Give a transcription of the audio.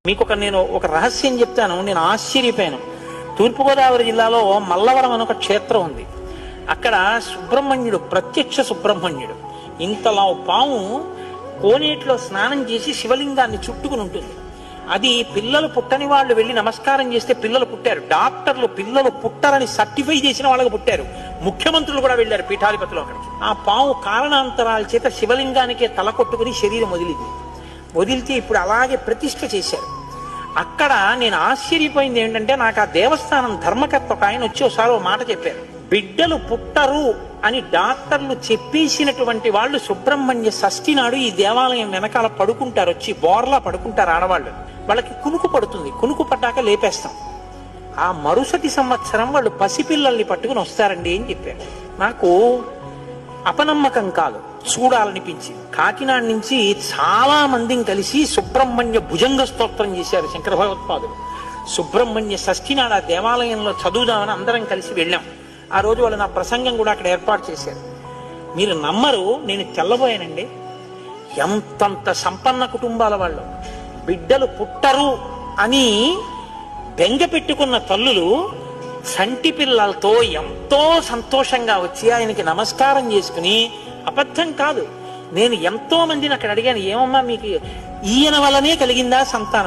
నేను ఒక రహస్యం చెప్తాను. నేను ఆశ్చర్యపోయాను. తూర్పుగోదావరి జిల్లాలో మల్లవరం అని ఒక క్షేత్రం ఉంది. అక్కడ సుబ్రహ్మణ్యుడు, ప్రత్యక్ష సుబ్రహ్మణ్యుడు, ఇంతలా పాము కోనేటిలో స్నానం చేసి శివలింగాన్ని చుట్టుకుని ఉంటుంది. అది పిల్లలు పుట్టని వాళ్ళు వెళ్ళి నమస్కారం చేస్తే పిల్లలు పుట్టారు. డాక్టర్లు పిల్లలు పుట్టారని సర్టిఫై చేసిన వాళ్ళకి పుట్టారు. ముఖ్యమంత్రులు కూడా వెళ్ళారు పీఠాధిపతులు అక్కడికి. ఆ పాము కారణాంతరాల చేత శివలింగానికే తల కొట్టుకుని శరీరం వదిలితే ఇప్పుడు అలాగే ప్రతిష్ఠ చేశారు. అక్కడ నేను ఆశ్చర్యపోయింది ఏంటంటే, నాకు ఆ దేవస్థానం ధర్మకర్త ఒక ఆయన వచ్చి ఒకసారి ఓ మాట చెప్పారు. బిడ్డలు పుట్టరు అని డాక్టర్లు చెప్పేసినటువంటి వాళ్ళు సుబ్రహ్మణ్య షష్ఠి నాడు ఈ దేవాలయం వెనకాల పడుకుంటారు, వచ్చి బోర్లా పడుకుంటారు ఆడవాళ్ళు. వాళ్ళకి కునుకు పడుతుంది, కునుకు పడ్డాక లేపేస్తాం. ఆ మరుసటి సంవత్సరం వాళ్ళు పసిపిల్లల్ని పట్టుకుని వస్తారండి అని చెప్పారు. నాకు అపనమ్మకం కాదు, చూడాలనిపించింది. కాకినాడ నుంచి చాలా మందిని కలిసి సుబ్రహ్మణ్య భుజంగ స్తోత్రం చేశారు శంకర భగవత్పాదులు. సుబ్రహ్మణ్య షష్ఠి నాడు ఆ దేవాలయంలో చదువుదామని అందరం కలిసి వెళ్ళాం. ఆ రోజు వాళ్ళు నా ప్రసంగం కూడా అక్కడ ఏర్పాటు చేశారు. మీరు నమ్మరు, నేను తెల్లబోయానండి. ఎంతంత సంపన్న కుటుంబాల వాళ్ళు బిడ్డలు పుట్టరు అని బెంగ పెట్టుకున్న తల్లులు సంటి పిల్లలతో ఎంతో సంతోషంగా వచ్చి ఆయనకి నమస్కారం చేసుకుని, అబద్ధం కాదు, నేను ఎంతో మందిని అక్కడ అడిగాను, ఏమమ్మా మీకు ఈయన వల్లనే కలిగిందా సంతానం?